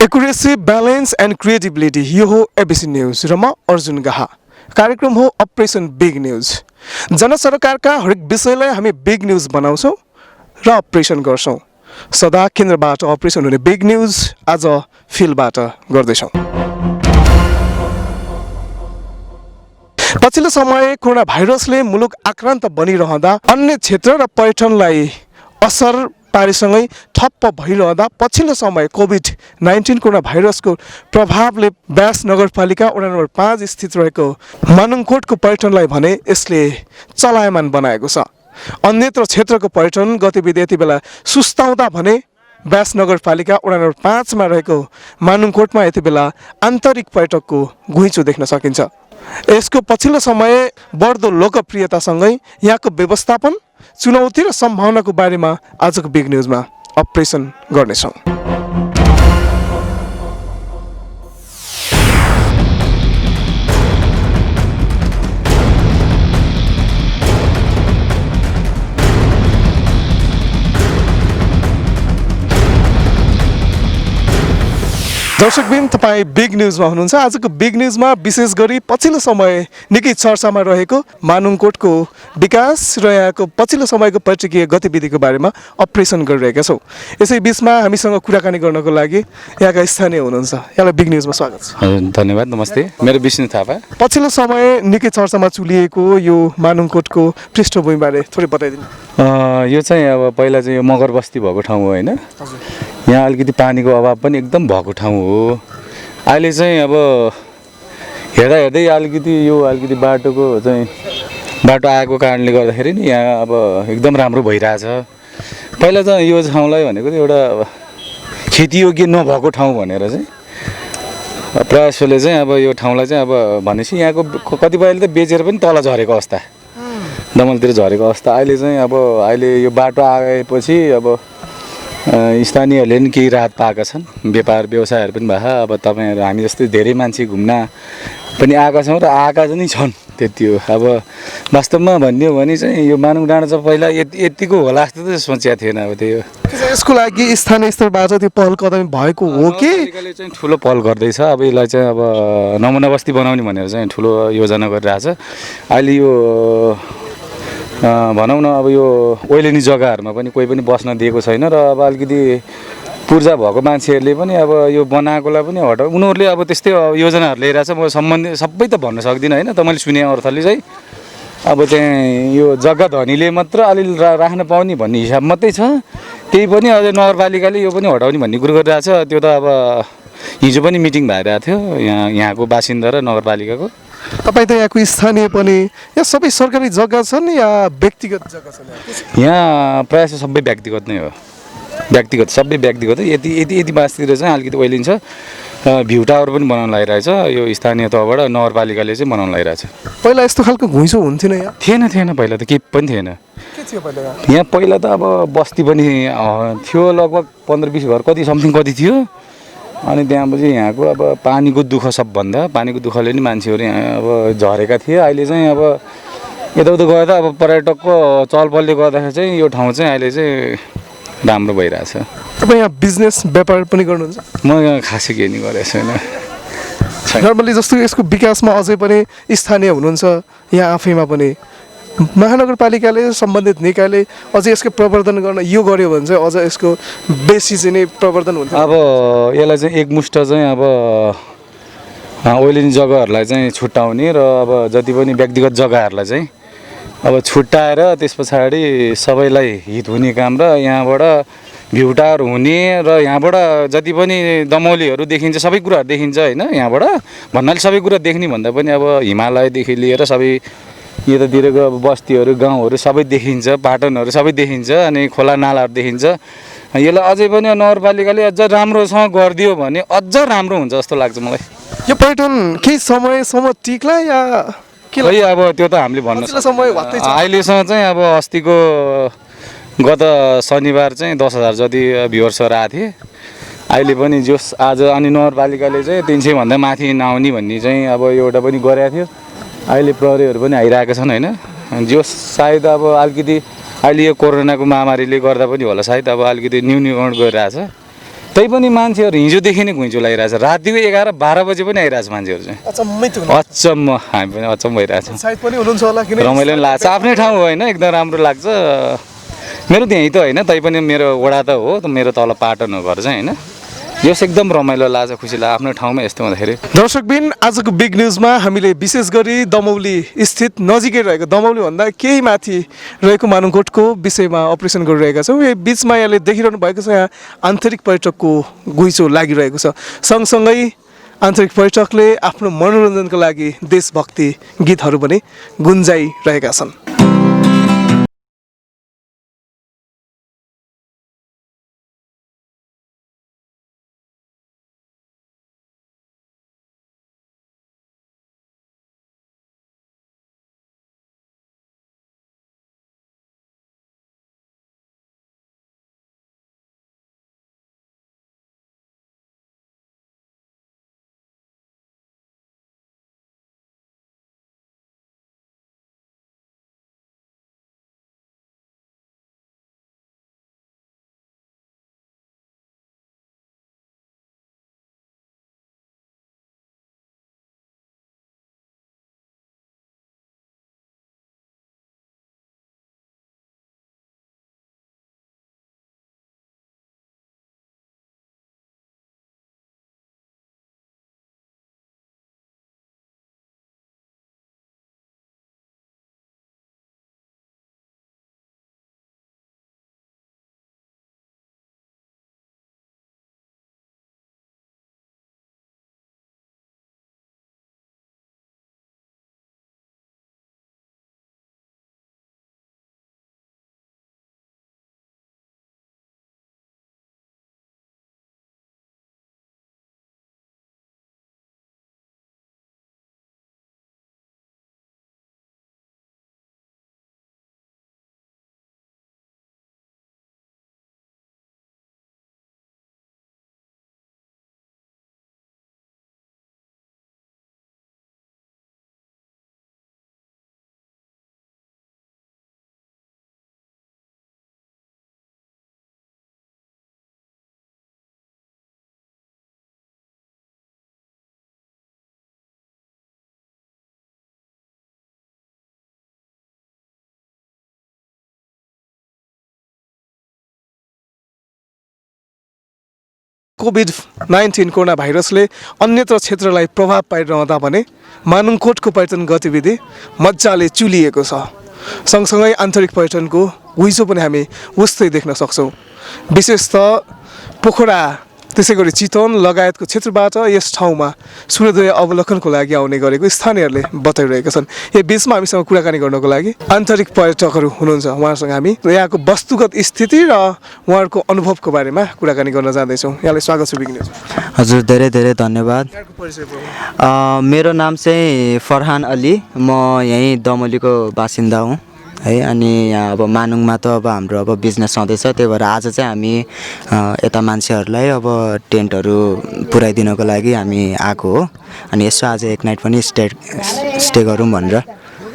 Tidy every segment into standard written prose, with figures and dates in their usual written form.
Accuracy balance and क्रिएटिबिलिटी यो हो ABC news र म अर्जुन गाहा। कार्यक्रम हो अपरेसन बिग न्यूज। जनसरकारका हरेक विषयलाई हामी बिग न्यूज बनाउँछौँ र अपरेसन गर्छौँ। सदा केन्द्रबाट अपरेसन हुने बिग न्यूज आज फिल्डबाट गर्दैछौँ। पछिल्लो समय कोरोना भाइरसले मुलुक आक्रान्त बनिरहँदा अन्य क्षेत्र र पर्यटनलाई असर पारेसँगै ठप्प भइरहँदा पछिल्लो समय कोभिड-19 कोरोना भाइरसको प्रभावले ब्यास नगरपालिका वडा नम्बर 5 स्थित रहेको मानुङकोटको पर्यटनलाई भने यसले चलायमान बनाएको छ। अन्यत्र क्षेत्रको पर्यटन गतिविधि यति बेला सुस्ताउँदा भने ब्यास नगरपालिका वडा नम्बर 5 मा रहेको मानुङकोटमा यति बेला आन्तरिक पर्यटकको घुइँचो देख्न सकिन्छ। यसको पछिल्लो समय बढ्दो लोकप्रियतासँगै यहाँको व्यवस्थापन, चुनौती र सम्भावनाको बारेमा आजको बिग न्यूजमा अपरेसन गर्नेछौँ। दर्शकबिन, तपाईँ बिग न्यूजमा हुनुहुन्छ। आजको बिग न्यूजमा विशेष गरी पछिल्लो समय निकै चर्चामा रहेको मानुङकोटको विकास र यहाँको पछिल्लो समयको पर्यटकीय गतिविधिको बारेमा अपरेसन गरिरहेका छौँ। यसै बिचमा हामीसँग कुराकानी गर्नको लागि यहाँका स्थानीय हुनुहुन्छ। यहाँलाई बिग न्यूजमा स्वागत छ। धन्यवाद। नमस्ते, मेरो विष्णु थापा। पछिल्लो समय निकै चर्चामा चुलिएको यो मानुङकोटको पृष्ठभूमिबारे थोरै बताइदिनु। यो चाहिँ अब पहिला चाहिँ यो मगर बस्ती भएको ठाउँ हो होइन। यहाँ अलिकति पानीको अभाव पनि एकदम भएको ठाउँ हो। अहिले चाहिँ अब हेर्दा हेर्दै अलिकति बाटोको चाहिँ बाटो आएको कारणले गर्दाखेरि नि यहाँ अब एकदम राम्रो भइरहेछ। पहिला त यो ठाउँलाई भनेको एउटा खेतीयोग्य नभएको ठाउँ भनेर चाहिँ प्रयासले चाहिँ अब यो ठाउँलाई चाहिँ अब भनेपछि यहाँको कतिपयले त बेचेर पनि तल झरेको अवस्था, दमलतिर झरेको अवस्था। अहिले यो बाटो आएपछि अब स्थानीयहरूले पनि केही राहत पाएका छन्। व्यापार व्यवसायहरू पनि भएको। अब तपाईँहरू हामी जस्तै धेरै मान्छे घुम्न पनि आएका छौँ र आएका पनि छन्। त्यति हो। अब वास्तवमा भन्ने हो भने चाहिँ यो मानुङ डाँडा चाहिँ पहिला यतिको होला जस्तो त सोचेको थिएन। अब त्यो यसको लागि स्थानीय स्तरबाट त्यो पहल कदमी भएको हो कि चाहिँ ठुलो पहल गर्दैछ। अब यसलाई चाहिँ अब नमुना बस्ती बनाउने भनेर चाहिँ ठुलो योजना गरिरहेछ। अहिले यो भनौँ न अब यो ओइलेनी जग्गाहरूमा पनि कोही पनि बस्न दिएको छैन र अब अलिकति पूर्जा भएको मान्छेहरूले पनि अब यो बनाएकोलाई पनि हटाउ उनीहरूले अब त्यस्तै योजनाहरू ल्याइरहेछ। म सम्बन्धित सबै त भन्न सक्दिनँ होइन। त मैले सुने अर्थले चाहिँ अब चाहिँ यो जग्गा धनीले मात्र अलिअलि राख्न पाउने भन्ने हिसाब मात्रै छ। त्यही पनि अझै नगरपालिकाले यो पनि हटाउने भन्ने कुरो गरिरहेछ। त्यो त अब हिजो पनि मिटिङ भइरहेको थियो यहाँको बासिन्दा र नगरपालिकाको। तपाईँ त यहाँको स्थानीय पनि, या सबै सरकारी जग्गा छन् या व्यक्तिगत जग्गा छन्? यहाँ प्रायः सबै व्यक्तिगत नै हो। व्यक्तिगत सबै व्यक्तिगत। यति बासतिर चाहिँ अलिकति ओइलिन्छ। भ्यू टावर पनि बनाउन लागिरहेछ यो स्थानीय तहबाट, नगरपालिकाले चाहिँ बनाउन लागिरहेछ। पहिला यस्तो खालको घुइँचो हुन्थेन यहाँ? थिएन। पहिला त केही पनि थिएन। के थियो पहिला यहाँ? पहिला त अब बस्ती पनि थियो, लगभग 15-20 घर कति थियो। अनि त्यहाँपछि यहाँको अब पानीको दुःख, सबभन्दा पानीको दुःखले नि मान्छेहरू यहाँ अब झरेका थिए। अहिले चाहिँ अब यताउता गर्दा अब पर्यटकको चलपलले गर्दाखेरि चाहिँ यो ठाउँ चाहिँ अहिले चाहिँ राम्रो भइरहेछ। तपाईँ यहाँ बिजनेस व्यापार पनि गर्नुहुन्छ? म यहाँ खासै केही नि गरेको छैन। नर्मली जस्तो यसको विकासमा अझै पनि स्थानीय हुनुहुन्छ यहाँ आफैमा पनि। महानगरपालिकाले सम्बन्धित निकायले अझै यसको प्रवर्धन गर्न यो गर्यो भने चाहिँ अझ यसको बेसी चाहिँ नै प्रवर्धन हुन्छ। अब यसलाई चाहिँ एकमुष्ट चाहिँ अब ओइलिने जग्गाहरूलाई चाहिँ छुट्याउने र अब जति पनि व्यक्तिगत जग्गाहरूलाई चाहिँ अब छुट्याएर त्यस पछाडि सबैलाई हित हुने काम र यहाँबाट भ्यू टावर हुने र यहाँबाट जति पनि दमौलीहरू देखिन्छ, सबै कुराहरू देखिन्छ होइन। यहाँबाट भन्नाले सबै कुरा देख्ने भन्दा पनि अब हिमालयदेखि लिएर सबै यतातिरको अब बस्तीहरू, गाउँहरू सबै देखिन्छ, पाटनहरू सबै देखिन्छ, अनि खोला नालाहरू देखिन्छ। यसलाई अझै पनि नगरपालिकाले अझ राम्रोसँग गरिदियो भने अझ राम्रो हुन्छ जस्तो लाग्छ मलाई। यो पर्यटन केही समयसम्म टिक्ला या के? खै अब त्यो त हामीले भन्न सक्दैनौँ। अहिलेसम्म चाहिँ अब अस्तिको गत शनिबार चाहिँ 10,000 जति भ्युवर्सहरू आएको थिए। अहिले पनि जोस आज अनि नगरपालिकाले चाहिँ 300 भन्दा माथि नआउने भन्ने चाहिँ अब एउटा पनि गरेको थियो। अहिले प्रहरीहरू पनि आइरहेका छन् होइन। जो सायद अब अलिकति अहिले यो कोरोनाको महामारीले गर्दा पनि होला, सायद अब अलिकति न्यूनीकरण गरिरहेछ। तैपनि मान्छेहरू हिजोदेखि नै घुइँचो लागिरहेछ रातिको 11-12 बजे पनि आइरहेछ मान्छेहरू चाहिँ अचम्म हामी पनि अचम्म भइरहेछ सायद पनि हुनुहुन्छ होला किन रमाइलो पनि लाग्छ आफ्नै ठाउँ हो होइन एकदम राम्रो लाग्छ मेरो त्यहीँ त होइन तैपनि मेरो वडा त हो मेरो तल पाटन हो घर चाहिँ होइन यो चाहिँ एकदम रमाइलो लाग्छ खुसी लाग्छ आफ्नो ठाउँमा यस्तो हुँदाखेरि दर्शकबिन आजको बिग न्युजमा हामीले विशेष गरी दमौली स्थित नजिकै रहेको दमौली भन्दा केही माथि रहेको मानुङकोटको विषयमा अपरेसन गरिरहेका छौँ यही बिचमा यहाँले देखिरहनु भएको छ यहाँ आन्तरिक पर्यटकको घुइँचो लागिरहेको छ सँगसँगै आन्तरिक पर्यटकले आफ्नो मनोरञ्जनको लागि देशभक्ति गीतहरू पनि गुन्जाइरहेका छन् कोभिड-19 कोरोना भाइरसले अन्यत्र क्षेत्रलाई प्रभाव पारिरहँदा भने मानुङकोटको पर्यटन गतिविधि मजाले चुलिएको छ सँगसँगै आन्तरिक पर्यटनको घुइँचो पनि हामी उस्तै देख्न सक्छौँ विशेषतः पोखरा त्यसै गरी चितवन लगायतको क्षेत्रबाट यस ठाउँमा सूर्योदय अवलोकनको लागि आउने गरेको स्थानीयहरूले बताइरहेका छन् यो बिचमा हामीसँग कुराकानी गर्नको लागि आन्तरिक पर्यटकहरू हुनुहुन्छ उहाँहरूसँग हामी यहाँको वस्तुगत स्थिति र उहाँहरूको अनुभवको बारेमा कुराकानी गर्न जाँदैछौँ यहाँलाई स्वागत छ बिग न्युज हजुर धेरै धेरै धन्यवाद मेरो नाम चाहिँ फरहान अली म यहीँ दमोलीको बासिन्दा हुँ है अनि यहाँ अब मानुङमा त अब हाम्रो अब बिजनेस छँदैछ त्यही भएर आज चाहिँ हामी यता मान्छेहरूलाई अब टेन्टहरू पुऱ्याइदिनको लागि हामी आएको हो अनि यसो आज एक नाइट पनि स्टे गरौँ भनेर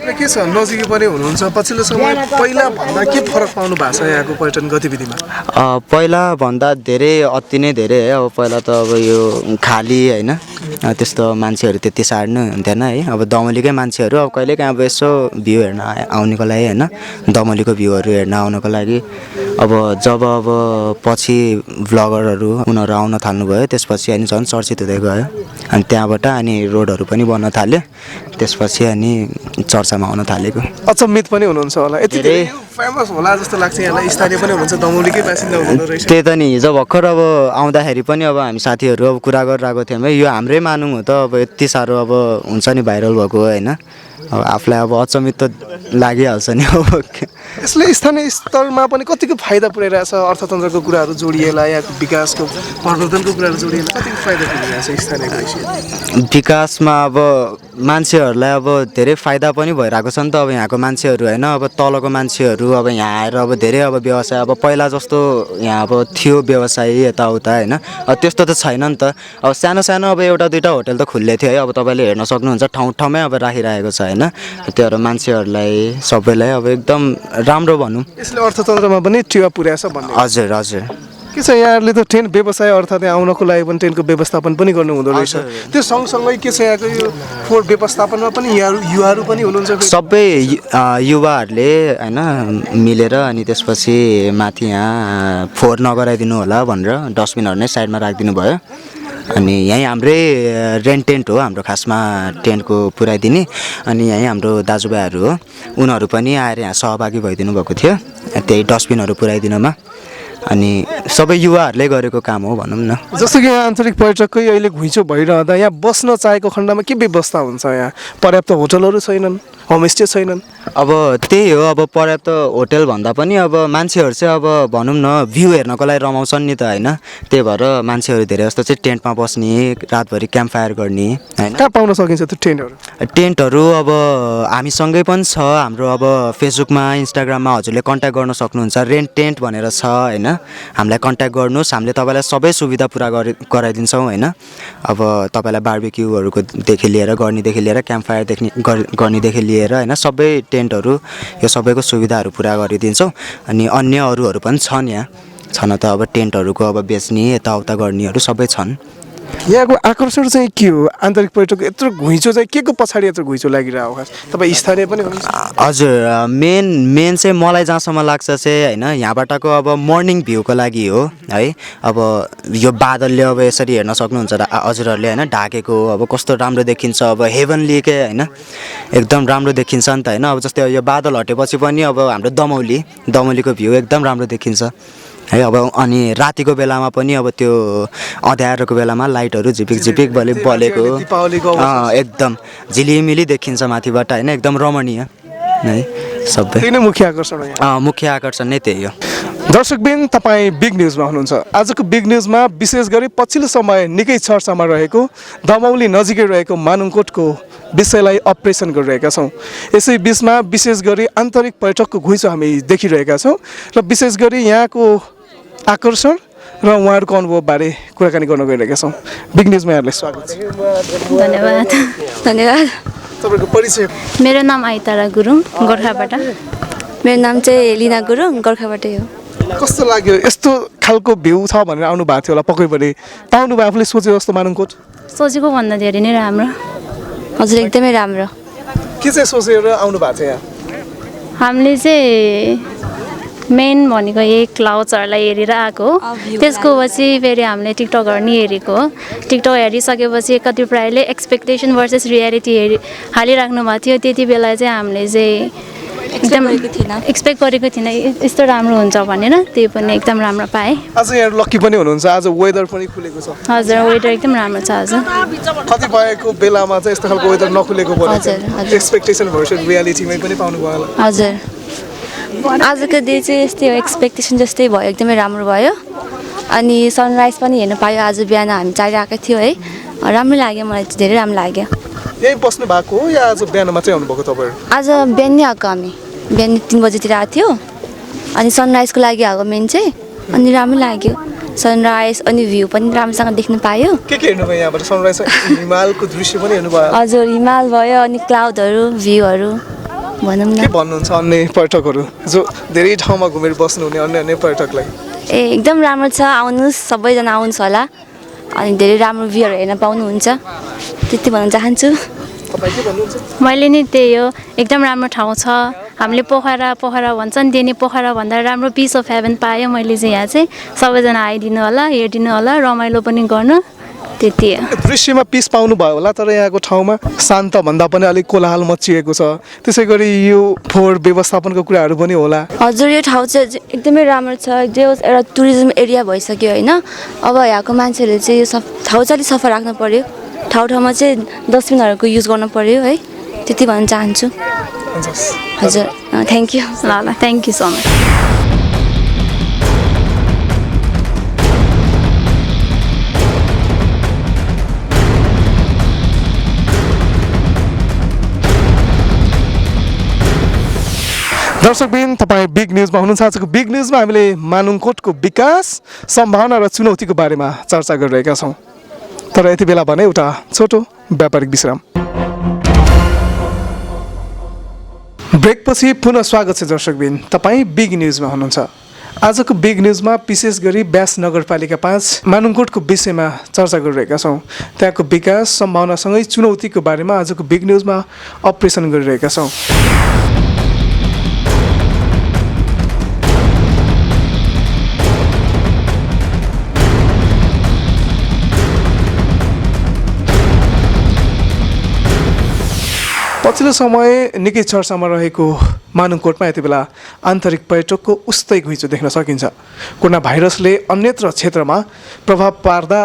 के छ नजिकै पनि हुनुहुन्छ पछिल्लो समय पहिला भन्दा के फरक पाउनु भएको छ यहाँको पर्यटन गतिविधिमा पहिला भन्दा धेरै अति नै धेरै है अब पहिला त अब यो खाली होइन त्यस्तो मान्छेहरू त्यति साह्रो नै हुन्थेन है अब दमोलीकै मान्छेहरू अब कहिलेकाहीँ अब यसो भ्यू हेर्न आउनुको लागि होइन दमोलीको भ्यूहरू हेर्न आउनको लागि अब जब अब पछि भ्लगरहरू उनीहरू आउन थाल्नुभयो त्यसपछि अनि झन् चर्चित हुँदै गयो अनि त्यहाँबाट अनि रोडहरू पनि बन्न थाल्यो त्यसपछि अनि चर्चामा आउन थालेको अचम्मित पनि हुनुहुन्छ होला यति धेरै फेमस होला जस्तो लाग्छ यहाँलाई स्थानीय पनि हुनुहुन्छ दमौलीकै बासिन्दा हुनुहुँदो रहेछ त्यही त नि हिजो भर्खर अब आउँदाखेरि पनि अब हामी साथीहरू अब कुरा गरिरहेको थियौँ है यो हाम्रै मानुङ हो त अब यति साह्रो अब हुन्छ नि भाइरल भएको होइन अब आफूलाई अब अचम्मित त लागिहाल्छ नि अब यसले स्थानीय स्तरमा पनि कतिको फाइदा पुर्याइरहेछ अर्थतन्त्रको कुराहरू जोडिएला यहाँको विकासको प्रवर्धनको कुराहरू जोडिएला कतिको फाइदा पुर्याइरहेछ स्थानीय विकासमा अब मान्छेहरूलाई अब धेरै फाइदा पनि भइरहेको छ नि त अब यहाँको मान्छेहरू होइन अब तलको मान्छेहरू अब यहाँ आएर अब धेरै अब व्यवसाय अब पहिला जस्तो यहाँ अब थियो व्यवसाय यताउता होइन अब त्यस्तो त छैन नि त अब सानो सानो अब एउटा दुइटा होटल त खुल्ले थियो है अब तपाईँले हेर्न सक्नुहुन्छ ठाउँ ठाउँमै अब राखिरहेको छ होइन त्योहरू मान्छेहरूलाई सबैलाई अब एकदम राम्रो भनौँ यसले अर्थतन्त्रमा पनि टेवा पुर्याएछ भन्ने हजुर हजुर के छ यहाँहरूले त टेन्ट व्यवसाय अर्थात् यहाँ आउनको लागि पनि टेन्टको व्यवस्थापन पनि गर्नु हुँदो रहेछ त्यो सँगसँगै के छ यहाँको यो फोहोर व्यवस्थापनमा पनि युवाहरू पनि हुनुहुन्छ सबै युवाहरूले होइन मिलेर अनि त्यसपछि माथि यहाँ फोहोर नगराइदिनु होला भनेर डस्टबिनहरू नै साइडमा राखिदिनु भयो अनि यहीँ हाम्रै रेन्ट टेन्ट हो हाम्रो खासमा टेन्टको पुऱ्याइदिने अनि यहीँ हाम्रो दाजुभाइहरू हो उनीहरू पनि आएर यहाँ सहभागी भइदिनु भएको थियो त्यही डस्टबिनहरू पुऱ्याइदिनुमा अनि सबै युवाहरूले गरेको काम हो भनौँ न जस्तो कि यहाँ आन्तरिक पर्यटककै अहिले घुइँचो भइरहँदा यहाँ बस्न चाहेको खण्डमा के व्यवस्था हुन्छ यहाँ पर्याप्त होटलहरू छैनन् होमस्टे छैनन् अब त्यही हो अब पर्याप्त होटल भन्दा पनि अब मान्छेहरू चाहिँ अब भनौँ न भ्यू हेर्नको लागि रमाउँछन् नि त होइन त्यही भएर मान्छेहरू धेरै जस्तो चाहिँ टेन्टमा बस्ने रातभरि क्याम्प फायर गर्ने होइन कहाँ पाउन सकिन्छ त्यो टेन्टहरू टेन्टहरू अब हामीसँगै पनि छ हाम्रो अब फेसबुकमा इन्स्टाग्राममा हजुरले कन्ट्याक्ट गर्न सक्नुहुन्छ रेन्ट टेन्ट भनेर छ होइन हामीलाई कन्ट्याक्ट गर्नुहोस् हामीले तपाईँलाई सबै सुविधा पुरा गराइदिन्छौँ होइन अब तपाईँलाई बार्बिक्युहरूकोदेखि लिएर गर्नेदेखि लिएर क्याम्प फायर गर्नेदेखि लिएर होइन सबै टेन्टहरू यो सबैको सुविधाहरू पुरा गरिदिन्छौँ अनि अन्य अरूहरू पनि छन् यहाँ छन त अब टेन्टहरूको अब बेच्ने यताउता गर्नेहरू सबै छन् यहाँको आकर्षण चाहिँ के हो आन्तरिक पर्यटक यत्रो घुइँचो चाहिँ के को पछाडि यत्रो घुइँचो लागिरहेको खास तपाईँ स्थानीय पनि हुनुहुन्छ हजुर मेन चाहिँ मलाई जहाँसम्म लाग्छ चाहिँ होइन यहाँबाटको अब मर्निङ भ्यूको लागि हो है अब यो बादलले अब यसरी हेर्न सक्नुहुन्छ हजुरहरूले होइन ढाकेको अब कस्तो राम्रो देखिन्छ अब हेभनली के होइन एकदम राम्रो देखिन्छ नि त होइन अब जस्तै यो बादल हटेपछि पनि अब हाम्रो दमौलीको भ्यू एकदम राम्रो देखिन्छ है अब अनि रातिको बेलामा पनि अब त्यो अँध्यारोको बेलामा लाइटहरू झिपिक बलेको एकदम झिलिमिली देखिन्छ माथिबाट होइन एकदम रमणीय है सबै त्यही नै मुख्य आकर्षण हो मुख्य आकर्षण नै त्यही हो दर्शकबिन तपाईँ बिग न्युजमा हुनुहुन्छ आजको बिग न्युजमा विशेष गरी पछिल्लो समय निकै चर्चामा रहेको दमौली नजिकै रहेको मानुङकोटको विषयलाई अपरेसन गरिरहेका छौँ यसै बिचमा विशेष गरी आन्तरिक पर्यटकको घुइँचो हामी देखिरहेका छौँ र विशेष गरी यहाँको आकर्षण र उहाँहरूको अनुभवबारे कुराकानी गर्न गइरहेका छौँ बिग न्युजमा यहाँहरूलाई स्वागत छ धन्यवाद तपाईँको परिचय मेरो नाम आइतारा गुरुङ गोर्खाबाट मेरो नाम चाहिँ लिना गुरुङ गोर्खाबाटै हो कस्तो लाग्यो यस्तो खालको भ्यू छ भनेर आउनु भएको थियो होला पक्कै पनि पाउनु भयो आफूले सोचे जस्तो मानुङकोट सोचेको भन्दा धेरै नै राम्रो हजुर एकदमै राम्रो के चाहिँ सोचेर आउनु भएको थियो यहाँ हामीले चाहिँ मेन भनेको यही क्लाउड्सहरूलाई हेरेर आएको हो त्यसको पछि फेरि हामीले टिकटकहरू नि हेरेको हो टिकटक हेरिसकेपछि कति प्रायले एक्सपेक्टेसन भर्सेस रियालिटी हालिराख्नु भएको थियो त्यति बेला चाहिँ हामीले चाहिँ एकदम एक्सपेक्ट गरेको थिएन यस्तो राम्रो हुन्छ भनेर त्यही पनि एकदम राम्रो पाएँ आज यहाँ लक्की पनि हुनुहुन्छ आज वेदर पनि खुलेको छ हजुर वेदर एकदम राम्रो छ आज कतिपयको बेलामा चाहिँ यस्तो खालको वेदर नखुलेको हजुर एक्सपेक्टेसन भर्सेस रियालिटीमै पनि पाउनु भयो होला हजुर आजको डे चाहिँ यस्तै हो एक्सपेक्टेसन जस्तै भयो एकदमै राम्रो भयो अनि सनराइज पनि हेर्नु पायो आज बिहान हामी चाहिरहेको थियो है राम्रो लाग्यो मलाई चाहिँ धेरै राम्रो लाग्यो यही बस्नु भएको हो या आज बिहान मात्रै आउनुभएको तपाईँहरू आज बिहान नै आएको हामी बिहान 3 बजीतिर आएको थियो अनि सनराइजको लागि आएको मेन चाहिँ अनि राम्रो लाग्यो सनराइज अनि भ्यू पनि राम्रोसँग देख्नु पायो के हेर्नुभयो यहाँबाट सनराइज हिमालको दृश्य पनि हेर्नु भयो हजुर हिमाल भयो अनि क्लाउडहरू भ्यूहरू भनौँ न के भन्नुहुन्छ अन्य पर्यटकहरू जो धेरै ठाउँमा घुमेर बस्नुहुने अन्य पर्यटकलाई ए एकदम राम्रो छ आउनुहोस् सबैजना आउनुहोस् होला अनि धेरै राम्रो भ्यूहरू हेर्न पाउनुहुन्छ त्यति भन्न चाहन्छु तपाईँ के भन्नुहुन्छ मैले नि त्यही हो एकदम राम्रो ठाउँ छ हामीले पोखरा भन्छन् त्यही नै पोखरा भन्दा राम्रो पिस अफ हेभन पायो मैले चाहिँ यहाँ चाहिँ सबैजना आइदिनु होला हेरिदिनु होला रमाइलो पनि गर्नु त्यति दृश्यमा पिस पाउनु भयो होला तर यहाँको ठाउँमा शान्त भन्दा पनि अलिक कोलाहल मचिएको छ त्यसै गरी यो फोहोर व्यवस्थापनको कुराहरू पनि होला हजुर यो ठाउँ चाहिँ एकदमै राम्रो छ जो एउटा टुरिज्म एरिया भइसक्यो होइन अब यहाँको मान्छेहरूले चाहिँ यो ठाउँ चाहिँ अलिक सफा राख्नु पर्यो ठाउँमा चाहिँ डस्टबिनहरूको युज गर्नु पर्यो है त्यति भन्न चाहन्छु हजुर थ्याङ्क यू ल थ्याङ्क यू सो मच दर्शकबिन तपाईँ बिग न्युजमा हुनुहुन्छ आजको बिग न्युजमा हामीले मानुङकोटको विकास सम्भावना र चुनौतीको बारेमा चर्चा गरिरहेका छौँ तर यति बेला भने एउटा छोटो व्यापारिक विश्राम ब्रेकपछि पुनः स्वागत छ दर्शकबिन तपाईँ बिग न्युजमा हुनुहुन्छ आजको बिग न्युजमा विशेष गरी ब्यास नगरपालिका 5 मानुङकोटको विषयमा चर्चा गरिरहेका छौँ। त्यहाँको विकास सम्भावनासँगै चुनौतीको बारेमा आजको बिग न्युजमा अपरेसन गरिरहेका छौँ। पछिल्लो समय निकै चर्चामा रहेको मानुङकोटमा यति बेला आन्तरिक पर्यटकको उस्तै घुइँचो देख्न सकिन्छ। कोरोना भाइरसले अन्यत्र क्षेत्रमा प्रभाव पार्दा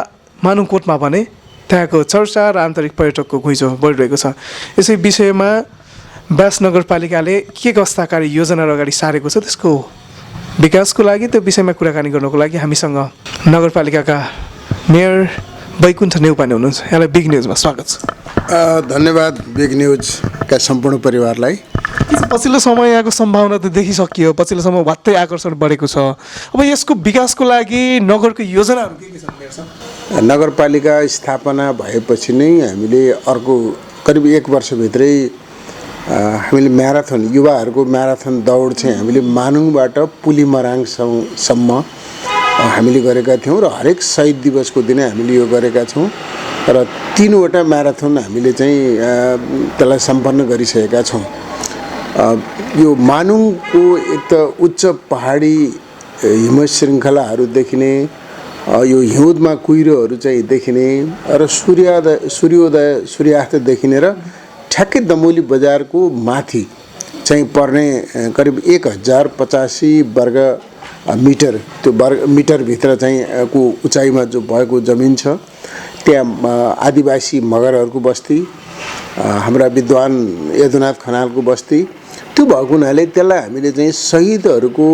मानुङकोटमा भने त्यहाँको चर्चा र आन्तरिक पर्यटकको घुइँचो बढिरहेको छ। यसै विषयमा ब्यास नगरपालिकाले के कस्ता कार्य योजनाहरू अगाडि सारेको छ, त्यसको विकासको लागि त्यो विषयमा कुराकानी गर्नको लागि हामीसँग नगरपालिकाका मेयर वैकुण्ठ नेउपाने हुनुहुन्छ। यहाँलाई बिग न्युजमा स्वागत छ। धन्यवाद बिग न्युजका सम्पूर्ण परिवारलाई। पछिल्लो समय यहाँको सम्भावना त देखिसकियो, पछिल्लो समय भत्तै आकर्षण बढेको छ। अब यसको विकासको लागि नगरको योजनाहरू के छन्? नगरपालिका स्थापना भएपछि नै हामीले अर्को करिब 1 वर्षभित्रै हामीले म्याराथन, युवाहरूको म्याराथन दौड चाहिँ हामीले मानुङबाट पुलिमराङसम्म हामीले गरेका थियौँ र हरेक शहीद दिवसको दिन हामीले यो गरेका छौँ र 3वटा म्याराथन हामीले चाहिँ त्यसलाई सम्पन्न गरिसकेका छौँ। यो मानुङको एक त उच्च पहाडी हिम श्रृङ्खलाहरू देखिने, यो हिउँदमा कुहिरोहरू चाहिँ देखिने र सूर्यास्त देखिने र ठ्याक्कै दमौली बजारको माथि चाहिँ पर्ने करिब 1085 वर्ग मिटर, त्यो वर्ग मिटरभित्र चाहिँ को उचाइमा जो भएको जमिन छ, त्यहाँ आदिवासी मगरहरूको बस्ती, हाम्रा विद्वान यदुनाथ खनालको बस्ती, त्यो भएको हुनाले त्यसलाई हामीले चाहिँ शहीदहरूको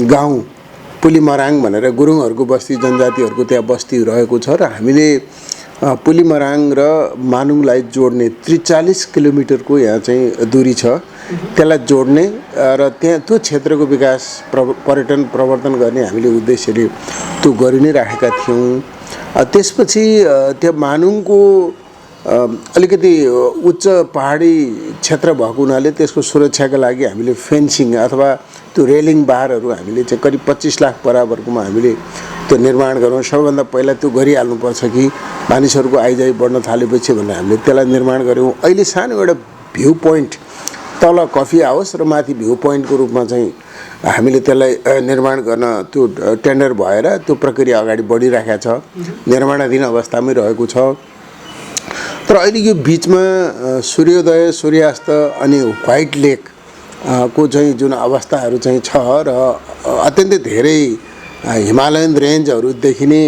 गाउँ पुलिमराङ भनेर गुरुङहरूको बस्ती, जनजातिहरूको त्यहाँ बस्ती रहेको छ र हामीले पुलिमराङ र मानुङलाई जोड्ने 43 किलोमिटरको यहाँ चाहिँ दूरी छ, त्यसलाई जोड्ने र त्यहाँ त्यो क्षेत्रको विकास पर्यटन प्रवर्धन गर्ने हामीले उद्देश्यले त्यो गरि नै राखेका थियौँ। त्यसपछि त्यो मानुङको अलिकति उच्च पहाडी क्षेत्र भएको हुनाले त्यसको सुरक्षाका लागि हामीले फेन्सिङ अथवा त्यो रेलिङ बारहरू हामीले चाहिँ करिब 25 लाख बराबरकोमा हामीले त्यो निर्माण गरौँ। सबैभन्दा पहिला त्यो गरिहाल्नुपर्छ कि मानिसहरूको आइजाइ बढ्न थालेपछि भनेर हामीले त्यसलाई निर्माण गऱ्यौँ। अहिले सानो एउटा भ्यू पोइन्ट, तल कफी हाउस र माथि भ्यू पोइन्टको रूपमा चाहिँ हामीले त्यसलाई निर्माण गर्न त्यो टेन्डर भएर त्यो प्रक्रिया अगाडि बढिरहेको छ, निर्माणाधीन अवस्थामै रहेको छ। तर अहिले यो बिचमा सूर्योदय, सूर्यास्त अनि व्हाइट लेक को चाहिँ जुन अवस्थाहरू चाहिँ छ र अत्यन्तै धेरै हिमालयन रेन्जहरू देखिने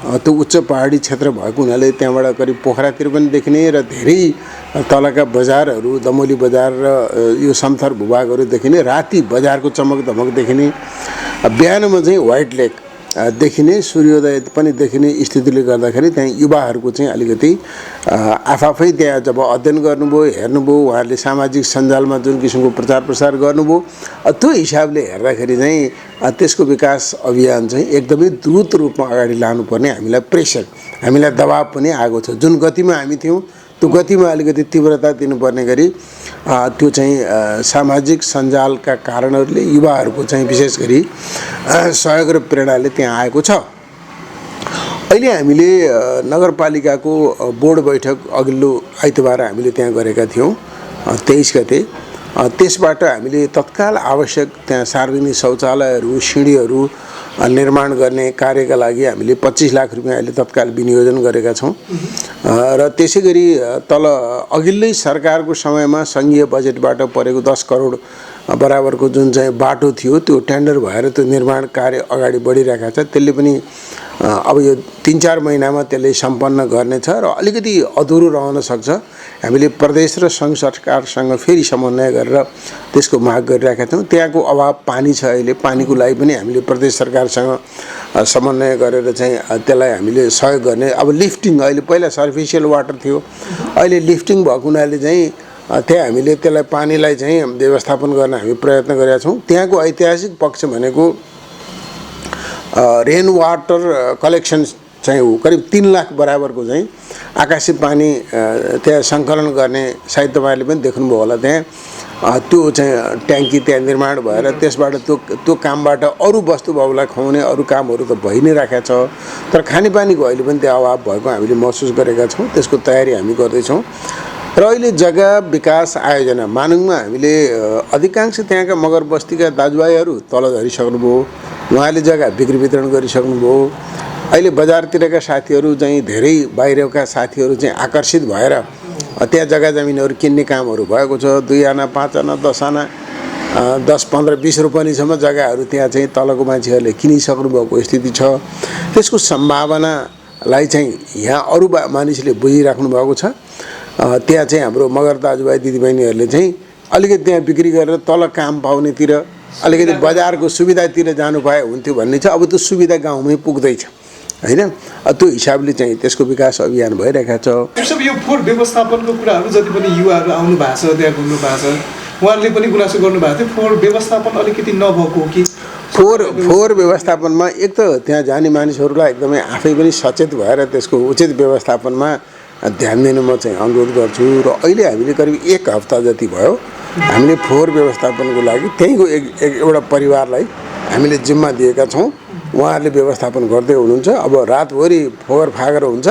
त्यो उच्च पहाडी क्षेत्र भएको हुनाले त्यहाँबाट करिब पोखरातिर पनि देखिने र धेरै तलका बजारहरू, दमौली बजार र यो समथर भूभागहरू देखिने, राति बजारको चमक धमक देखिने, बिहानमा चाहिँ व्हाइट लेक देखिने, सूर्योदय पनि देखिने स्थितिले गर्दाखेरि त्यहाँ युवाहरूको चाहिँ अलिकति आफै त्यहाँ जब अध्ययन गर्नुभयो, हेर्नुभयो, उहाँहरूले सामाजिक सञ्जालमा जुन किसिमको प्रचार प्रसार गर्नुभयो, त्यो हिसाबले हेर्दाखेरि चाहिँ त्यसको विकास अभियान चाहिँ एकदमै द्रुत रूपमा अगाडि लानुपर्ने हामीलाई प्रेसर, हामीलाई दबाब पनि आएको छ। जुन गतिमा हामी थियौँ त्यो गतिमा अलिकति तीव्रता दिनुपर्ने गरी त्यो चाहिँ सामाजिक सञ्जालका कारणहरूले युवाहरूको चाहिँ विशेष गरी सहयोग र प्रेरणाले त्यहाँ आएको छ। अहिले हामीले नगरपालिकाको बोर्ड बैठक अघिल्लो आइतबार हामीले त्यहाँ गरेका थियौँ 23 गते। त्यसबाट हामीले तत्काल आवश्यक त्यहाँ सार्वजनिक शौचालयहरू, सिँढीहरू निर्माण गर्ने कार्यका लागि हामीले 25 लाख रुपियाँ अहिले तत्काल विनियोजन गरेका छौँ। र त्यसै गरी तल अघिल्लै सरकारको समयमा सङ्घीय बजेटबाट परेको 10 करोड बराबरको जुन चाहिँ बाटो थियो त्यो टेन्डर भएर त्यो निर्माण कार्य अगाडि बढिरहेका छ। त्यसले पनि अब यो 3-4 महिनामा त्यसले सम्पन्न गर्नेछ र अलिकति अधुरो रहन सक्छ। हामीले प्रदेश र सङ्घ सरकारसँग फेरि समन्वय गरेर त्यसको माग गरिरहेका छौँ। त्यहाँको अभाव पानी छ, अहिले पानीको लागि पनि हामीले प्रदेश सरकारसँग समन्वय गरेर चाहिँ त्यसलाई हामीले सहयोग गर्ने। अब लिफ्टिङ, अहिले पहिला सर्फिसियल वाटर थियो, अहिले लिफ्टिङ भएको हुनाले चाहिँ त्यहाँ हामीले त्यसलाई पानीलाई चाहिँ व्यवस्थापन गर्न हामी प्रयत्न गरेका छौँ। त्यहाँको ऐतिहासिक पक्ष भनेको रेन वाटर कलेक्सन चाहिँ हो, करिब 3 लाख बराबरको चाहिँ आकाशी पानी त्यहाँ सङ्कलन गर्ने, सायद तपाईँहरूले पनि देख्नुभयो होला, त्यहाँ त्यो चाहिँ ट्याङ्की त्यहाँ निर्माण भएर त्यसबाट त्यो कामबाट अरू वस्तुभाउलाई खुवाउने अरू कामहरू त भइ नै राखेको छ, तर खानेपानीको अहिले पनि त्यो अभाव भएको हामीले महसुस गरेका छौँ। त्यसको तयारी हामी गर्दैछौँ र अहिले जग्गा विकास आयोजना मानुङमा हामीले अधिकांश त्यहाँका मगर बस्तीका दाजुभाइहरू तल झरिसक्नुभयो, उहाँले जग्गा बिक्री वितरण गरिसक्नुभयो। अहिले बजारतिरका साथीहरू चाहिँ धेरै बाहिरका साथीहरू चाहिँ आकर्षित भएर त्यहाँ जग्गा जमिनहरू किन्ने कामहरू भएको छ। 2 आना 5 आना 10 आना 10, 15, 20 रुपैयाँसम्म जग्गाहरू त्यहाँ चाहिँ तलको मान्छेहरूले किनिसक्नु भएको स्थिति छ। त्यसको सम्भावनालाई चाहिँ यहाँ अरू मानिसले बुझिराख्नु भएको छ। त्यहाँ चाहिँ हाम्रो मगर दाजुभाइ दिदीबहिनीहरूले चाहिँ अलिकति त्यहाँ बिक्री गरेर तल काम पाउनेतिर अलिकति बजारको सुविधातिर जानु पाए हुन्थ्यो भन्ने छ। अब त्यो सुविधा गाउँमै पुग्दैछ हैन, त्यो हिसाबले चाहिँ त्यसको विकास अभियान भइरहेको छ। यो फोहोर व्यवस्थापनको कुराहरू जति पनि युवाहरू आउनु भएको छ, त्यहाँ घुम्नु भएको छ, उहाँहरूले पनि गुनासो गर्नुभएको थियो फोहोर व्यवस्थापन अलिकति नभएको हो कि? फोहोर व्यवस्थापनमा एक त त्यहाँ जाने मानिसहरूलाई एकदमै आफै पनि सचेत भएर त्यसको उचित व्यवस्थापनमा ध्यान दिनु म चाहिँ अनुरोध गर्छु। र अहिले हामीले करिब 1 हप्ता जति भयो हामीले फोहोर व्यवस्थापनको लागि त्यहीँको एउटा परिवारलाई हामीले जिम्मा दिएका छौँ। उहाँहरूले व्यवस्थापन गर्दै हुनुहुन्छ। अब रातभरि फोहोर फागर हुन्छ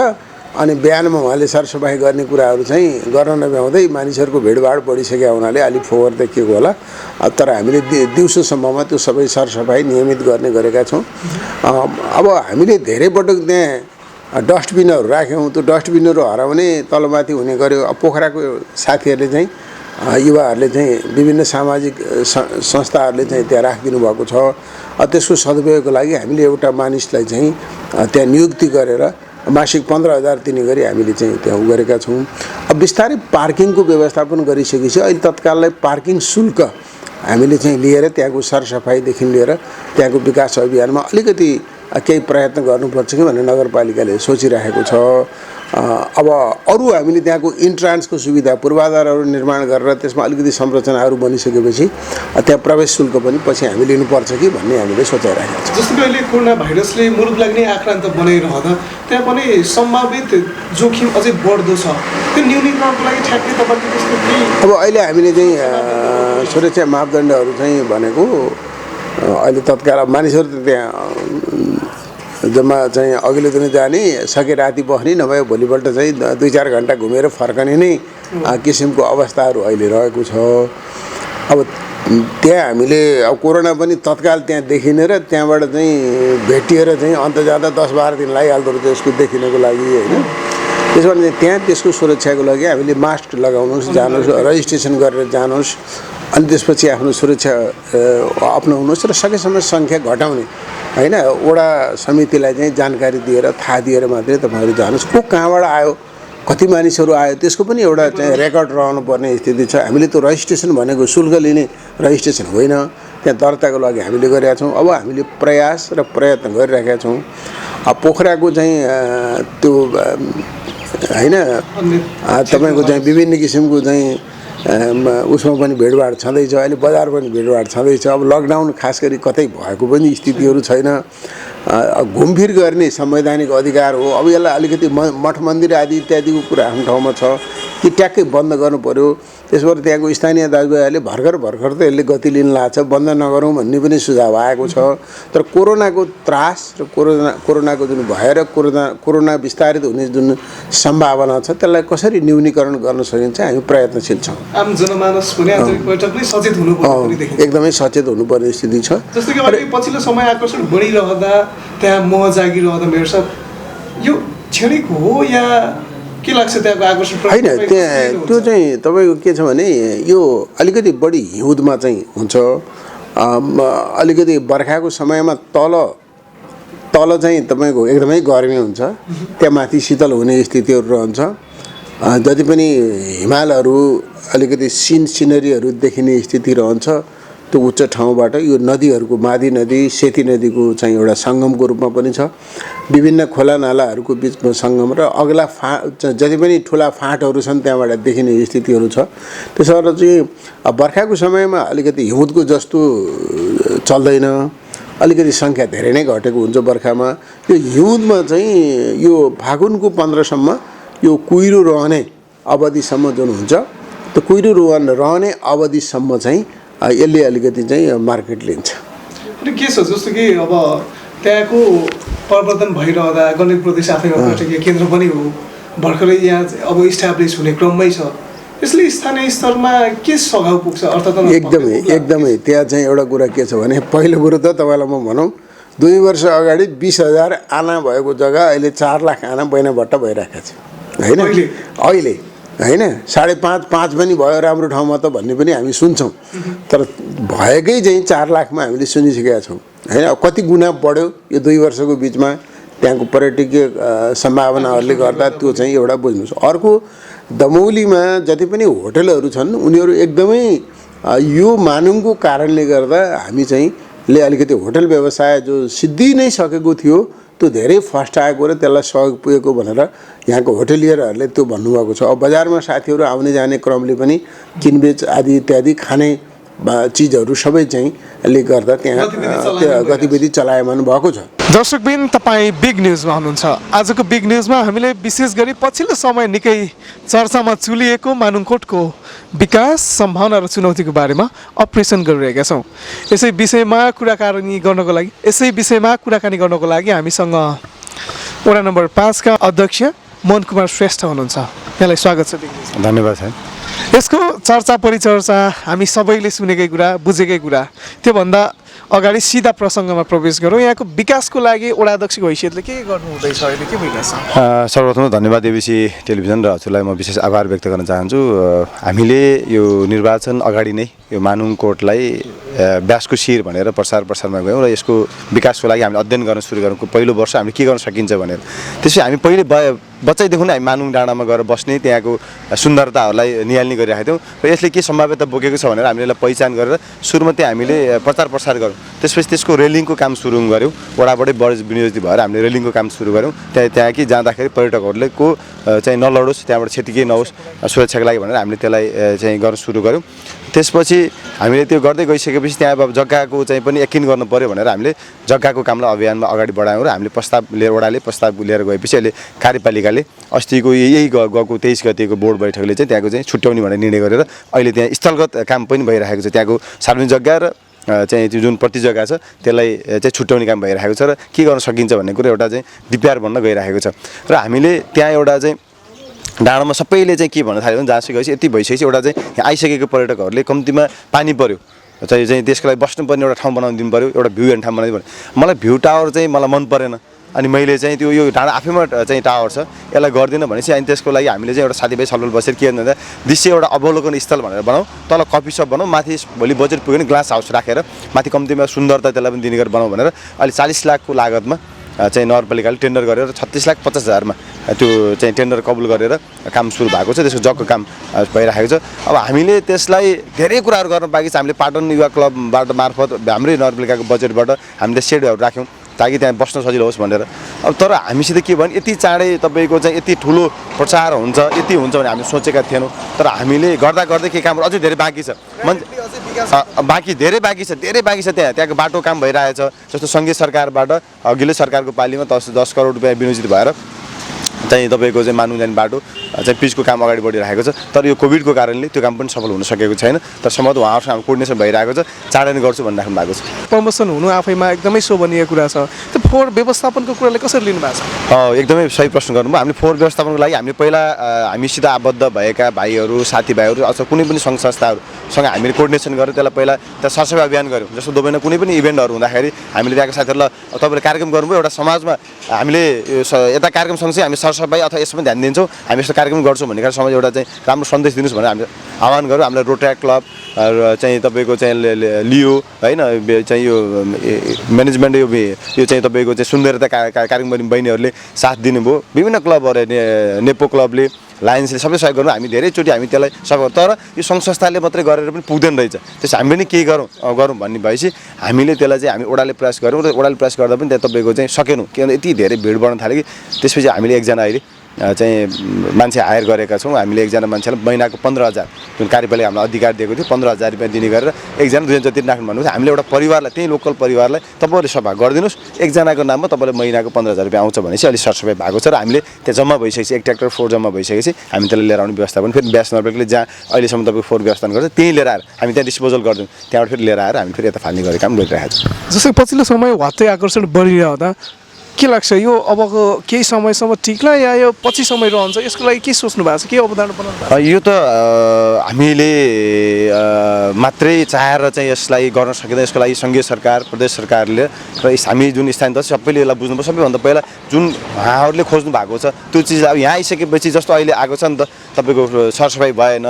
अनि बिहानमा उहाँले सरसफाइ गर्ने कुराहरू चाहिँ गर्न नभ्याउँदै मानिसहरूको भिडभाड बढिसकेका हुनाले अलिक फोहोर देखिएको होला। तर हामीले दिउँसोसम्ममा त्यो सबै सरसफाइ नियमित गर्ने गरेका छौँ। अब हामीले धेरै पटक त्यहाँ डस्टबिनहरू राख्यौँ, त्यो डस्टबिनहरू हराउने तलमाथि हुने गर्यो। पोखराको साथीहरूले चाहिँ युवाहरूले चाहिँ विभिन्न सामाजिक संस्थाहरूले चाहिँ त्यहाँ राखिदिनु भएको छ। त्यसको सदुपयोगको लागि हामीले एउटा मानिसलाई चाहिँ त्यहाँ नियुक्ति गरेर मासिक 15,000 दिने गरी हामीले चाहिँ त्यहाँ गरेका छौँ। अब बिस्तारै पार्किङको व्यवस्थापन गरिसकेपछि अहिले तत्काललाई पार्किङ शुल्क हामीले चाहिँ लिएर त्यहाँको सरसफाइदेखि लिएर त्यहाँको विकास अभियानमा अलिकति केही प्रयत्न गर्नुपर्छ कि भनेर नगरपालिकाले सोचिरहेको छ। अब अरू हामीले त्यहाँको इन्ट्रान्सको सुविधा पूर्वाधारहरू निर्माण गरेर त्यसमा अलिकति संरचनाहरू बनिसकेपछि त्यहाँ प्रवेश शुल्क पनि पछि हामी लिनुपर्छ कि भन्ने हामीले सोचाइरहेका छौँ। जस्तो कि अहिले कोरोना भाइरसले मुलुकलाई नै आक्रान्त बनाइरहँदा त्यहाँ पनि सम्भावित जोखिम अझै बढ्दो छ, त्यो न्यूनीकरणको लागि ठ्याक्कै तपाईँले त्यस्तो केही? अब अहिले हामीले चाहिँ सुरक्षा मापदण्डहरू चाहिँ भनेको अहिले तत्काल मानिसहरू त त्यहाँ जम्मा चाहिँ अघिल्लो दिन जाने सके राति बस्ने नभए भोलिपल्ट चाहिँ 2-4 घन्टा घुमेर फर्कने नै किसिमको अवस्थाहरू अहिले रहेको छ। अब त्यहाँ हामीले अब कोरोना पनि तत्काल त्यहाँ देखिने र त्यहाँबाट चाहिँ भेटिएर चाहिँ अन्त जाँदा 10-12 दिन लागिहाल्दो रहेछ यसको देखिनको लागि होइन। त्यसबाट चाहिँ त्यहाँ त्यसको सुरक्षाको लागि हामीले मास्क लगाउनुहोस्, जानुहोस्, रजिस्ट्रेसन गरेर जानुहोस्, अनि त्यसपछि आफ्नो सुरक्षा अपनाउनुहोस् र सकेसम्म सङ्ख्या घटाउने होइन वडा समितिलाई चाहिँ जानकारी दिएर थाहा दिएर मात्रै तपाईँहरू जानुहोस्। को कहाँबाट आयो, कति मानिसहरू आयो, त्यसको पनि एउटा चाहिँ रेकर्ड रहनु पर्ने स्थिति छ। हामीले त्यो रजिस्ट्रेसन भनेको शुल्क लिने रजिस्ट्रेसन होइन, त्यहाँ दर्ताको लागि हामीले गरेका छौँ। अब हामीले प्रयास र प्रयत्न गरिरहेका छौँ। अब पोखराको चाहिँ त्यो होइन तपाईँको चाहिँ विभिन्न किसिमको चाहिँ उसमा पनि भिडभाड छँदैछ, अहिले बजार पनि भिडभाड छँदैछ। अब लकडाउन खास गरी कतै भएको पनि स्थितिहरू छैन। घुमफिर गर्ने संवैधानिक अधिकार हो। अब यसलाई अलिकति मठ मन्दिर आदि इत्यादिको कुरा आफ्नो ठाउँमा छ कि ट्याक्कै बन्द गर्नु पर्यो। त्यसबाट त्यहाँको स्थानीय दाजुभाइहरूले भर्खर त यसले गति लिन लाग्छ, बन्द नगरौँ भन्ने पनि सुझाव आएको छ। तर कोरोनाको त्रास र कोरोनाको जुन भएर कोरोना विस्तारित हुने जुन सम्भावना छ त्यसलाई कसरी न्यूनीकरण गर्न सकिन्छ हामी प्रयत्नशील छौँ। आम जनमानस पनि आन्तरिक बैठकले सचेत हुनुपर्ने देखिन्छ, एकदमै सचेत हुनुपर्ने स्थिति छ। जस्तो कि अहिले पछिल्लो समय आकर्षण बढिरहँदा त्यहाँ मोह जागिरहँदा मेरो साथ यो क्षणिक हो या के लाग्छ त्यहाँको आकर्षण? होइन, त्यहाँ त्यो चाहिँ तपाईँको के छ भने यो अलिकति बढी हिउँदमा चाहिँ हुन्छ। अलिकति बर्खाको समयमा तल चाहिँ तपाईँको एकदमै गर्मी हुन्छ, त्यहाँ माथि शीतल हुने स्थितिहरू रहन्छ। जति पनि हिमालहरू अलिकति सिनरीहरू देखिने स्थिति रहन्छ त्यो उच्च ठाउँबाट। यो नदीहरूको मादी नदी सेती नदीको चाहिँ एउटा सङ्गमको रूपमा पनि छ। विभिन्न खोला नालाहरूको बिचमा सङ्गम र अग्ला जति पनि ठुला फाँटहरू छन् त्यहाँबाट देखिने स्थितिहरू छ। त्यसो भएर चाहिँ बर्खाको समयमा अलिकति हिउँदको जस्तो चल्दैन, अलिकति सङ्ख्या धेरै नै घटेको हुन्छ बर्खामा। यो हिउँदमा चाहिँ यो फागुनको 15 सम्म यो कुहिरो रहने अवधिसम्म जुन हुन्छ त कुहिरो रहने अवधिसम्म चाहिँ यसले अलिकति चाहिँ मार्केट लिन्छ। अनि के छ जस्तो कि अब त्यहाँको प्रवर्धन भइरहँदा गण्डकी प्रदेश आफैमा पर्यटकीय केन्द्र पनि हो, भर्खरै यहाँ अब इस्टाब्लिस हुने क्रममै छ, यसले स्थानीय स्तरमा के सघाउ पुग्छ अर्थतन्त्र? एकदमै त्यहाँ चाहिँ एउटा कुरा के छ भने पहिलो कुरो त तपाईँलाई म भनौँ 2 वर्ष अगाडि 20,000 आना भएको जग्गा अहिले 4 लाख आना बैनाबट्टा भइरहेको छ होइन अहिले होइन 5.5 पनि भयो राम्रो ठाउँमा त भन्ने पनि हामी सुन्छौँ, तर भएकै चाहिँ 4 लाखमा हामीले सुनिसकेका छौँ होइन। अब कति गुणा बढ्यो यो 2 वर्षको बिचमा त्यहाँको पर्यटकीय सम्भावनाहरूले गर्दा त्यो चाहिँ एउटा बुझ्नुहोस्। अर्को दमौलीमा जति पनि होटलहरू छन् उनीहरू एकदमै यो मानुङको कारणले गर्दा हामी चाहिँ अलिकति होटल व्यवसाय जो सिद्धि नै सकेको थियो त्यो धेरै फर्स्ट आएको र त्यसलाई सहयोग पुगेको भनेर यहाँको होटेलियरहरूले त्यो भन्नुभएको छ। अब बजारमा साथीहरू आउने जाने क्रमले पनि किनबेच आदि इत्यादि खाने चिजहरू सबै चाहिँ ले गर्दा त्यहाँ गतिविधि चलायमान भएको छ। दर्शकबिन तपाईँ बिग न्युजमा हुनुहुन्छ। आजको बिग न्युजमा हामीले विशेष गरी पछिल्लो समय निकै चर्चामा चुलिएको मानुङकोटको विकास सम्भावना र चुनौतीको बारेमा अपरेसन गरिरहेका छौँ। यसै विषयमा कुराकानी गर्नको लागि हामीसँग वडा नम्बर 5 का अध्यक्ष मोहन कुमार श्रेष्ठ हुनुहुन्छ। यहाँलाई स्वागत छ बिग न्युजमा। धन्यवाद सर। यसको चर्चा परिचर्चा हामी सबैले सुनेकै कुरा बुझेकै कुरा, त्योभन्दा अगाडि सिधा प्रसङ्गमा प्रवेश गरौँ। यहाँको विकासको लागि वडा अध्यक्षको हैसियतले के गर्नु हुँदैछ, अहिले के भइरहेछ? सर्वप्रथम धन्यवाद एबिसी टेलिभिजन र हजुरलाई म विशेष आभार व्यक्त गर्न चाहन्छु। हामीले यो निर्वाचन अगाडि नै यो मानुङकोटलाई ब्यासको शिर भनेर प्रसारमा गयौँ र यसको विकासको लागि हामीले अध्ययन गर्न सुरु गरौँ। पहिलो वर्ष हामीले के गर्न सकिन्छ भनेर त्यसपछि हामी पहिले बच्चैदेखि नै हामी मानुङ डाँडामा गएर बस्ने त्यहाँको सुन्दरताहरूलाई निहाल्ने गरिरहेका थियौँ र यसले के सम्भाव्यता बोकेको छ भनेर हामीले यसलाई पहिचान गरेर सुरुमा त्यहाँ हामीले प्रचार गऱ्यौँ। त्यसपछि त्यसको रेलिङको काम सुरु गऱ्यौँ। वडाबाटै बढी विनियोजित भएर हामीले रेलिङको काम सुरु गऱ्यौँ। त्यहाँ कि जाँदाखेरि पर्यटकहरूले को चाहिँ नलडोस्, त्यहाँबाट क्षति केही नहोस् सुरक्षाको लागि भनेर हामीले त्यसलाई चाहिँ गर्न सुरु गऱ्यौँ। त्यसपछि हामीले त्यो गर्दै गइसकेपछि त्यहाँ अब जग्गाको चाहिँ पनि यकिन गर्नु पऱ्यो भनेर हामीले जग्गाको कामलाई अभियानमा अगाडि बढायौँ र हामीले वडाले प्रस्ताव लिएर गएपछि अहिले कार्यपालिकाले अस्तिको यही गएको 23 गतिको बोर्ड बैठकले चाहिँ त्यहाँको चाहिँ छुट्याउने भनेर निर्णय गरेर अहिले त्यहाँ स्थलगत काम पनि भइरहेको छ। त्यहाँको सार्वजनिक जग्गा र चाहिँ त्यो जुन प्रति जग्गा छ त्यसलाई चाहिँ छुट्याउने काम भइरहेको छ र के गर्न सकिन्छ भन्ने कुरा एउटा चाहिँ डिपिआर बन्न गइरहेको छ। र हामीले त्यहाँ एउटा चाहिँ डाँडामा सबैले चाहिँ के भन्न थाल्यो भने जहाँसुकै गएपछि यति भइसकेपछि एउटा चाहिँ यहाँ आइसकेको पर्यटकहरूले कम्तीमा पानी पऱ्यो चाहिँ त्यसको लागि बस्नुपर्ने एउटा ठाउँ बनाउनु दिनु पऱ्यो, एउटा भ्यू हेर्ने ठाउँ बनाइदिनु पऱ्यो। मलाई भ्यू टावर चाहिँ मलाई मन परेन, अनि मैले चाहिँ त्यो यो डाँडा आफैमा चाहिँ टावर छ यसलाई गर्दिनँ भनेपछि अनि त्यसको लागि हामीले चाहिँ एउटा साथीभाइ छलफल बसेर के भन्दा दृश्य एउटा अवलोकन स्थल भनेर बनाऊ, तल कफी सप बनाऊ, माथि भोलि बजेट पुग्यो भने ग्लास हाउस राखेर माथि कम्तीमा सुन्दरता त्यसलाई पनि दिने गरेर बनाऊ भनेर अहिले 40 लाखको लागतमा चाहिँ नगरपालिकाले टेन्डर गरेर 36,50,000मा त्यो चाहिँ टेन्डर कबुल गरेर काम सुरु भएको छ। त्यसको जगको काम भइरहेको छ। अब हामीले त्यसलाई धेरै कुराहरू गर्न बाँकी छ। हामीले पाटन युवा क्लबबाट मार्फत हाम्रै नगरपालिकाको बजेटबाट हामीले सेडहरू राख्यौँ ताकि त्यहाँ बस्न सजिलो होस् भनेर। अब तर हामीसित के भयो भने यति चाँडै तपाईँको चाहिँ यति ठुलो प्रचार हुन्छ यति हुन्छ भने हामीले सोचेका थिएनौँ। तर हामीले गर्दा गर्दै के कामहरू अझै धेरै बाँकी छ, धेरै बाँकी छ। त्यहाँको बाटो काम भइरहेछ। जस्तो सङ्घीय सरकारबाट अघिल्लो सरकारको पालीमा 10 करोड रुपियाँ विनियोजित भएर चाहिँ तपाईँको चाहिँ मानुङ जाने बाटो चाहिँ पिचको काम अगाडि बढिरहेको छ। तर यो कोभिडको कारणले त्यो काम पनि सफल हुन सकेको छैन। तर सम्भवतः उहाँहरूसँग हाम्रो कोर्डिनेसन भइरहेको छ, चाँडै नै गर्छु भनिराख्नु भएको छ। प्रमोसन हुनु आफैमा एकदमै शोभनीय कुरा छ। त्यो फोहोर व्यवस्थापनको कुराले कसरी लिनु भएको छ? एकदमै सही प्रश्न गर्नुभयो। हामीले फोहोर व्यवस्थापनको लागि हामीले पहिला हामीसित आबद्ध भएका भाइहरू साथीभाइहरू अथवा कुनै पनि सङ्घ संस्थाहरूसँग हामीले कोर्डिनेसन गरेर त्यसलाई पहिला त्यहाँ सरसफाइ अभियान गऱ्यौँ। जस्तो दुबईमा कुनै पनि इभेन्टहरू हुँदाखेरि हामीले त्यहाँको साथीहरूलाई तपाईँले कार्यक्रम गर्नुभयो, एउटा समाजमा हामीले यता कार्यक्रम सँगसँगै हामी सरसफाइ अथवा यसमा ध्यान दिन्छौँ, हामी यस्तो कार्यक्रम गर्छौँ भन्ने कारण समाज एउटा चाहिँ राम्रो सन्देश दिनुहोस् भनेर हामीले आह्वान गऱ्यौँ। हामीले रोटरी क्लब चाहिँ तपाईँको चाहिँ लियो होइन, चाहिँ यो म्यानेजमेन्ट यो चाहिँ तपाईँको चाहिँ सुन्दरता कार्यक्रम गर्ने बहिनीहरूले साथ दिनुभयो। विभिन्न क्लबहरू नेपो क्लबले लायन्सले सबै सहयोग गर्नु। हामी धेरैचोटि हामी त्यसलाई सबै तर यो सङ्घ संस्थाले मात्रै गरेर पनि पुग्दैन रहेछ। त्यसपछि हामीले पनि केही गरौँ भन्ने भएपछि हामीले त्यसलाई चाहिँ हामी वडाले प्रयास गऱ्यौँ र वडाले प्रयास गर्दा पनि त्यहाँ तपाईँको चाहिँ सकेनौँ। किनभने यति धेरै भिड बढ्न थाल्यो कि त्यसपछि हामीले एकजना अहिले चाहिँ मान्छे हायर गरेका छौँ हामीले एकजना मान्छेलाई महिनाको 15,000 जुन कार्यपालिका हामीलाई अधिकार दिएको थियो 15,000 रुपियाँ दिने गरेर एकजना 2 जति राख्नु भन्नु हामीले एउटा परिवारलाई त्यही लोकल परिवारलाई तपाईँहरूले सफा गरिदिनुहोस् एकजनाको नाममा तपाईँलाई महिनाको 15,000 रुपियाँ आउँछ भनेपछि अलिक सरसफाइ भएको छ र हामीले त्यहाँ जम्मा भइसकेपछि 1 ट्र्याक्टर फोहोर जम्मा भइसकेपछि हामी त्यसलाई लिएर आउने व्यवस्था पनि फेरि ब्यास नर्बेकले जहाँ अहिलेसम्म तपाईँको फोहोर व्यवस्थापन गर्छ त्यहीँ लिएर आएर हामी त्यहाँ डिस्पोजल गर्छौँ त्यहाँबाट फेरि लिएर आएर हामी फेरि यता फाल्ने गर्ने काम गरिरहेको छौँ जस्तै पछिल्लो समय वात्तै आकर्षण बढिरहँदा के लाग्छ यो अबको केही समयसम्म ठिकला या यो पछि समय रहन्छ यसको लागि के सोच्नु भएको छ के अवधारणा बनाउनु यो त हामीले मात्रै चाहेर चाहिँ यसलाई गर्न सकिँदैन यसको लागि सङ्घीय सरकार प्रदेश सरकारले र हामी जुन स्थानीय तह सबैले यसलाई बुझ्नुपर्छ सबैभन्दा पहिला जुन उहाँहरूले खोज्नु भएको छ त्यो चिज अब यहाँ आइसकेपछि जस्तो अहिले आएको छ नि त तपाईँको सरसफाइ भएन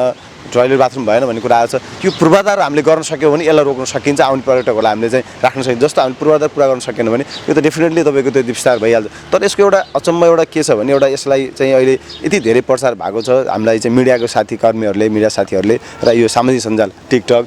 टोयलेट बाथरुम भएन भन्ने कुरा आएको छ यो पूर्वाधार हामीले गर्न सक्यौँ भने यसलाई रोक्न सकिन्छ आउने पर्यटकहरूलाई हामीले चाहिँ राख्न सकिन्छ जस्तो हामीले पूर्वाधार पुरा गर्न सकेन भने यो त डेफिनेटली तपाईँको त्यो विस्तार भइहाल्छ तर यसको एउटा अचम्म एउटा के छ भने एउटा यसलाई चाहिँ अहिले यति धेरै प्रचार भएको छ हामीलाई चाहिँ मिडियाको साथीकर्मीहरूले मिडिया साथीहरूले र यो सामाजिक सञ्जाल टिकटक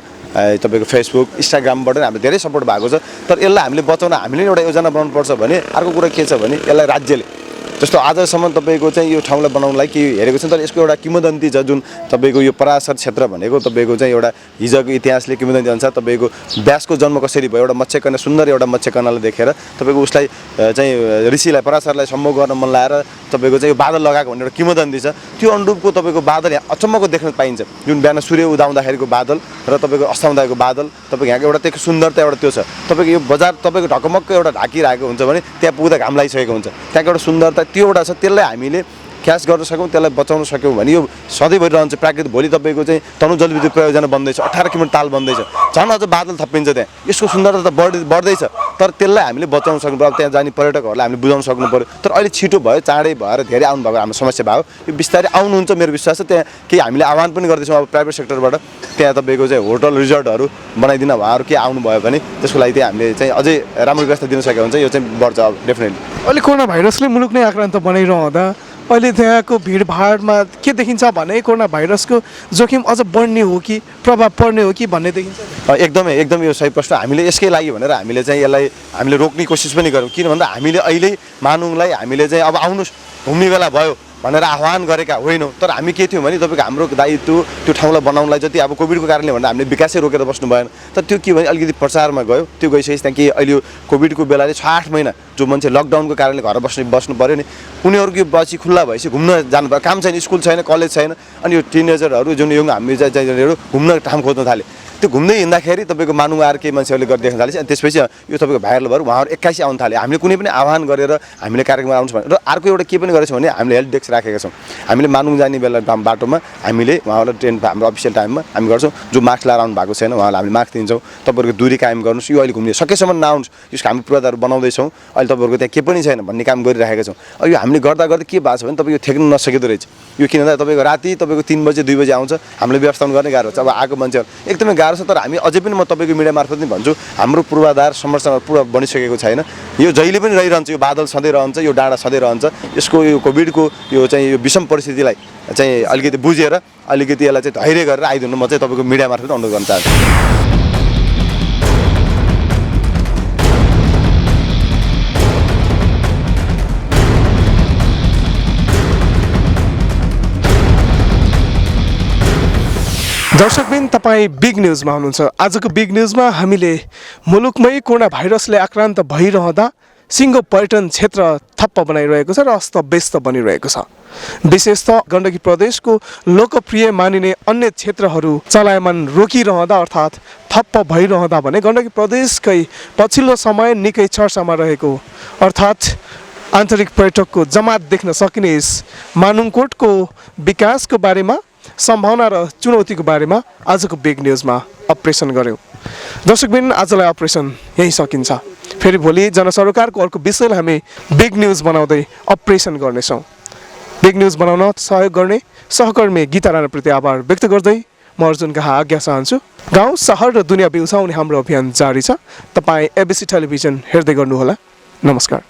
तपाईँको फेसबुक इन्स्टाग्रामबाट हाम्रो धेरै सपोर्ट भएको छ तर यसलाई हामीले बचाउन हामीले एउटा योजना बनाउनुपर्छ भने अर्को कुरा के छ भने यसलाई राज्यले जस्तो आजसम्म तपाईँको चाहिँ यो ठाउँलाई बनाउनलाई के हेरेको छ तर यसको एउटा किंवदन्ती छ जुन तपाईँको यो पराशर क्षेत्र भनेको तपाईँको चाहिँ एउटा हिजोको इतिहासले किंवदन्ती अनुसार तपाईँको व्यासको जन्म कसरी भयो एउटा मत्स्यकन्या सुन्दर एउटा मत्स्यकन्यालाई देखेर तपाईँको उसलाई चाहिँ ऋषिलाई पराशरलाई सम्भोग गर्न मन लाएर तपाईँको चाहिँ यो बादल लगाएको भन्ने एउटा किंवदन्ती छ त्यो अनुरूपको तपाईँको बादल यहाँ अचम्मको देख्न पाइन्छ जुन बिहान सूर्य उदाउँदाखेरिको बादल र तपाईँको अस्ताउँदाको बादल तपाईँको यहाँको एउटा त्यसको सुन्दरता एउटा त्यो छ तपाईँको यो बजार तपाईँको ढकमक्क एउटा ढाकिरहेको हुन्छ भने त्यहाँ पुग्दा घाम लागिसकेको हुन्छ त्यहाँको एउटा सुन्दरता त्यो एउटा छ त्यसलाई हामीले क्याच गर्न सक्यौँ त्यसलाई बचाउन सक्यौँ भने यो सधैँभरि रहन्छ प्राकृतिक भोलि तपाईँको चाहिँ तनु जलविद्युत परियोजना बन्दैछ 18 किलोमिटर ताल बन्दैछ झन् अझ बादल थपिन्छ त्यहाँ यसको सुन्दरता त बढ्दैछ तर त्यसलाई हामीले बचाउन सक्नु पर्यो त्यहाँ जाने पर्यटकहरूलाई हामीले बुझाउन सक्नु पर्यो तर अहिले छिटो भयो चाँडै भएर धेरै आउनुभएको हाम्रो समस्या भयो यो बिस्तारै आउनुहुन्छ मेरो विश्वास छ त्यहाँ केही हामीले आह्वान पनि गर्दैछौँ अब प्राइभेट सेक्टरबाट त्यहाँ तपाईँको चाहिँ होटल रिजोर्टहरू बनाइदिन उहाँहरू के आउनुभयो भने त्यसको लागि चाहिँ हामीले चाहिँ अझै राम्रो व्यवस्था दिन सकेको हुन्छ यो चाहिँ बढ्छ अब डेफिनेटली अहिले कोरोना भाइरसले मुलुक नै आक्रान्त बनाइरहँदा अहिले त्यहाँको भिडभाडमा के देखिन्छ भने कोरोना भाइरसको जोखिम अझ बढ्ने हो कि प्रभाव पर्ने हो कि भन्ने देखिन्छ एकदमै यो सही प्रश्न हामीले यसकै लागि भनेर हामीले चाहिँ यसलाई हामीले रोक्ने कोसिस पनि गऱ्यौँ किन भन्दा हामीले अहिले मानुङलाई हामीले चाहिँ अब आउनुहोस् घुम्ने बेला भयो भनेर आह्वान गरेका होइनौँ तर हामी के थियौँ भने तपाईँको हाम्रो दायित्व त्यो ठाउँलाई बनाउनलाई जति अब कोभिडको कारणले भन्दा हामीले विकासै रोकेर बस्नु भएन तर त्यो के भने अलिकति प्रचारमा गयो त्यो गइसकेपछि त्यहाँ कि अहिले कोभिडको बेलाले 6-8 महिना जो मान्छे लकडाउनको कारणले घर बस्नु पऱ्यो नि उनीहरूको पछि खुल्ला भएपछि घुम्न जानु पर्यो काम छैन स्कुल छैन कलेज छैन अनि यो टिनेजरहरू जुन यङ हामी चाहिँ घुम्न ठाउँ खोज्न थाले त्यो घुम्दै हिँड्दाखेरि तपाईँको मानुङ आएर केही मान्छेहरूले गरिदेख्न थालेपछि अनि त्यसपछि यो तपाईँको भाइरल भएर उहाँहरू 21 आउनु थाले हामीले कुनै पनि आह्वान गरेर हामीले कार्यक्रममा आउनुहोस् भने र अर्को एउटा के पनि गरेको छौँ भने हामीले हेल्प डेस्क राखेका छौँ हामीले मानुङ जाने बेला बाटोमा हामीले उहाँहरूलाई ट्रेन हाम्रो अफिसियल टाइममा हामी गर्छौँ जो मास्क लगाएर आउनु भएको छैन उहाँलाई हामीले मास्क दिन्छौँ तपाईँहरूको दूरी कायम गर्नुहोस् यो अहिले घुम्ने सकेसम्म नआउनुहोस् यसको हामी पूर्वाधार बनाउँदैछौँ अहिले तपाईँहरूको त्यहाँ के पनि छैन भन्ने काम गरिरहेका छौँ अब यो हामीले गर्दा गर्दा के भएको छ भने तपाईँ यो थेक्न नसकिँदो रहेछ यो किन भन्दा तपाईँको राति तपाईँको 3 बजे 2 बजे आउँछ हामीले व्यवस्थापन गर्ने गाह्रो छ अब आएको मान्छेहरू एकदमै गाह्रो छ तर हामी अझै पनि म तपाईँको मिडिया मार्फत पनि भन्छु हाम्रो पूर्वाधार संरचना पुरा बनिसकेको छैन यो जहिले पनि रहिरहन्छ यो बादल सधैँ रहन्छ यो डाँडा सधैँ रहन्छ यसको यो कोभिडको यो चाहिँ यो विषम परिस्थितिलाई चाहिँ अलिकति बुझेर अलिकति यसलाई चाहिँ धैर्य गरेर आइदिनु म चाहिँ तपाईँको मिडिया मार्फत अनुरोध गर्न चाहन्छु दर्शकबिन तपाईँ बिग न्युजमा हुनुहुन्छ आजको बिग न्युजमा हामीले मुलुकमै कोरोना भाइरसले आक्रान्त भइरहँदा सिङ्गो पर्यटन क्षेत्र थप्प बनाइरहेको छ र अस्तव्यस्त बनिरहेको छ विशेषतः गण्डकी प्रदेशको लोकप्रिय मानिने अन्य क्षेत्रहरू चलायमान रोकिरहँदा अर्थात् थप्प भइरहँदा भने गण्डकी प्रदेशकै पछिल्लो समय निकै चर्चामा रहेको अर्थात् आन्तरिक पर्यटकको जमात देख्न सकिने यस मानुङकोटको विकासको बारेमा सम्भावना र चुनौतीको बारेमा आजको बिग न्युजमा अपरेसन गऱ्यौँ दर्शकबिन आजलाई अपरेसन यहीँ सकिन्छ फेरि भोलि जनसरोकारको अर्को विषयलाई हामी बिग न्युज बनाउँदै अपरेसन गर्नेछौँ बिग न्युज बनाउन सहयोग गर्ने सहकर्मी गीता राणाप्रति आभार व्यक्त गर्दै म अर्जुन कहाँ आज्ञा चाहन्छु गाउँ सहर र दुनियाँ बिउसाउने हाम्रो अभियान जारी छ तपाईँ एबिसी टेलिभिजन हेर्दै गर्नुहोला नमस्कार